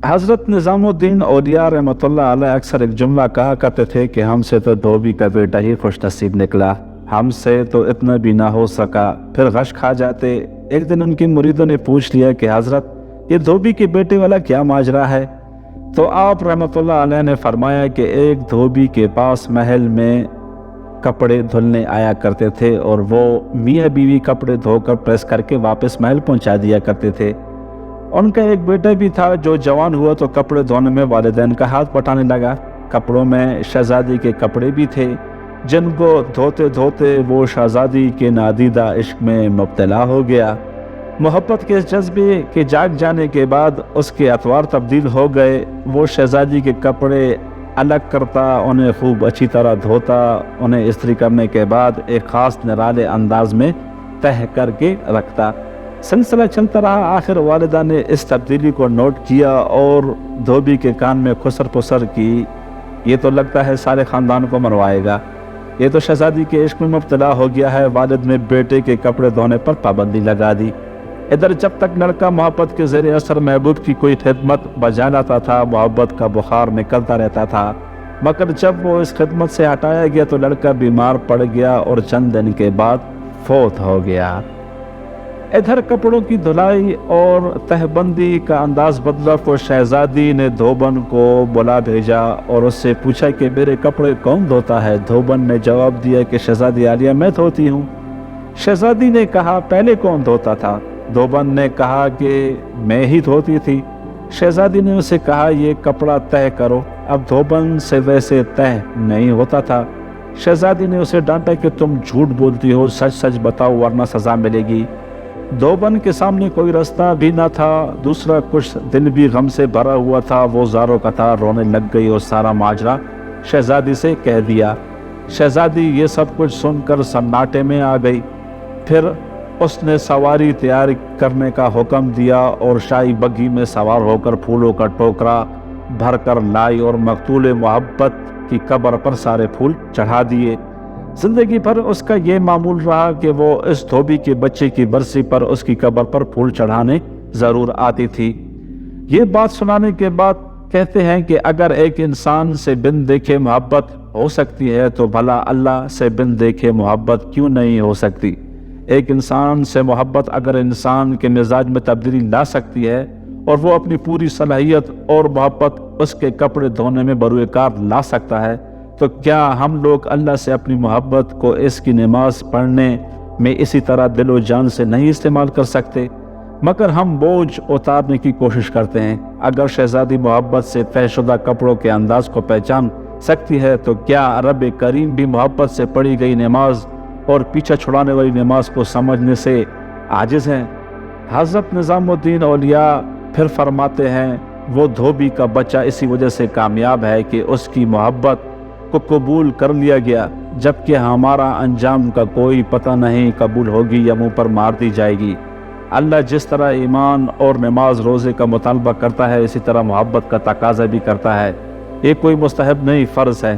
حضرت نظام الدین اولیاء رحمۃ اللہ علیہ اکثر ایک جملہ کہا کرتے تھے کہ ہم سے تو دھوبی کا بیٹا ہی خوش نصیب نکلا، ہم سے تو اتنا بھی نہ ہو سکا، پھر غش کھا جاتے۔ ایک دن ان کی مریدوں نے پوچھ لیا کہ حضرت یہ دھوبی کے بیٹے والا کیا ماجرا ہے؟ تو آپ رحمۃ اللہ علیہ نے فرمایا کہ ایک دھوبی کے پاس محل میں کپڑے دھلنے آیا کرتے تھے اور وہ میاں بیوی کپڑے دھو کر پریس کر کے واپس محل پہنچا دیا کرتے تھے۔ ان کا ایک بیٹا بھی تھا جو جوان ہوا تو کپڑے دھونے میں والدین کا ہاتھ بٹانے لگا۔ کپڑوں میں شہزادی کے کپڑے بھی تھے جن کو دھوتے دھوتے وہ شہزادی کے نادیدہ عشق میں مبتلا ہو گیا۔ محبت کے جذبے کے جاگ جانے کے بعد اس کے اطوار تبدیل ہو گئے۔ وہ شہزادی کے کپڑے الگ کرتا، انہیں خوب اچھی طرح دھوتا، انہیں استری کرنے کے بعد ایک خاص نرالے انداز میں تہہ کر کے رکھتا۔ سلسلہ چلتا رہا، آخر والدہ نے اس تبدیلی کو نوٹ کیا اور دھوبی کے کان میں خسر پسر کی، یہ تو لگتا ہے سارے خاندان کو مروائے گا، یہ تو شہزادی کے عشق میں مبتلا ہو گیا ہے۔ والد نے بیٹے کے کپڑے دھونے پر پابندی لگا دی۔ ادھر جب تک لڑکا محبت کے زیر اثر محبوب کی کوئی خدمت بجا لاتا تھا، محبت کا بخار نکلتا رہتا تھا، مگر جب وہ اس خدمت سے ہٹایا گیا تو لڑکا بیمار پڑ گیا اور چند دن کے بعد فوت ہو گیا۔ ادھر کپڑوں کی دھلائی اور تہہ بندی کا انداز بدلا تو شہزادی نے دھوبن کو بلا بھیجا اور اس سے پوچھا کہ میرے کپڑے کون دھوتا ہے؟ دھوبن نے جواب دیا کہ شہزادی عالیہ میں دھوتی ہوں۔ شہزادی نے کہا پہلے کون دھوتا تھا؟ دھوبن نے کہا کہ میں ہی دھوتی تھی۔ شہزادی نے اسے کہا یہ کپڑا تہہ کرو۔ اب دھوبن سے ویسے تہہ نہیں ہوتا تھا۔ شہزادی نے اسے ڈانٹا کہ تم جھوٹ بولتی ہو، سچ سچ بتاؤ ورنہ سزا ملے گی۔ دھوبن کے سامنے کوئی راستہ بھی نہ تھا، دوسرا کچھ دل بھی غم سے بھرا ہوا تھا۔ وہ زاروں قطار رونے لگ گئی اور سارا ماجرا شہزادی سے کہہ دیا۔ شہزادی یہ سب کچھ سن کر سناٹے میں آ گئی۔ پھر اس نے سواری تیار کرنے کا حکم دیا اور شاہی بگھی میں سوار ہو کر پھولوں کا ٹوکرا بھر کر لائی اور مقتول محبت کی قبر پر سارے پھول چڑھا دیے۔ زندگی بھر اس کا یہ معمول رہا کہ وہ اس دھوبی کے بچے کی برسی پر اس کی قبر پر پھول چڑھانے ضرور آتی تھی۔ یہ بات سنانے کے بعد کہتے ہیں کہ اگر ایک انسان سے بن دیکھے محبت ہو سکتی ہے تو بھلا اللہ سے بن دیکھے محبت کیوں نہیں ہو سکتی؟ ایک انسان سے محبت اگر انسان کے مزاج میں تبدیلی لا سکتی ہے اور وہ اپنی پوری صلاحیت اور محبت اس کے کپڑے دھونے میں بروئے کار لا سکتا ہے، تو کیا ہم لوگ اللہ سے اپنی محبت کو اس کی نماز پڑھنے میں اسی طرح دل و جان سے نہیں استعمال کر سکتے؟ مگر ہم بوجھ اتارنے کی کوشش کرتے ہیں۔ اگر شہزادی محبت سے طے شدہ کپڑوں کے انداز کو پہچان سکتی ہے تو کیا رب کریم بھی محبت سے پڑھی گئی نماز اور پیچھا چھڑانے والی نماز کو سمجھنے سے عاجز ہیں؟ حضرت نظام الدین اولیاء پھر فرماتے ہیں وہ دھوبی کا بچہ اسی وجہ سے کامیاب ہے کہ اس کی محبت کو قبول کر لیا گیا، جبکہ ہمارا انجام کا کوئی پتہ نہیں، قبول ہوگی یا منہ پر مار دی جائے گی۔ اللہ جس طرح ایمان اور نماز روزے کا مطالبہ کرتا ہے اسی طرح محبت کا تقاضا بھی کرتا ہے۔ یہ کوئی مستحب نہیں، فرض ہے،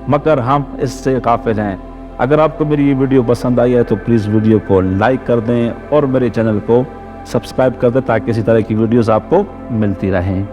مگر ہم اس سے غافل ہیں۔ اگر آپ کو میری یہ ویڈیو پسند آئی ہے تو پلیز ویڈیو کو لائک کر دیں اور میرے چینل کو سبسکرائب کر دیں تاکہ اسی طرح کی ویڈیوز آپ کو ملتی رہیں۔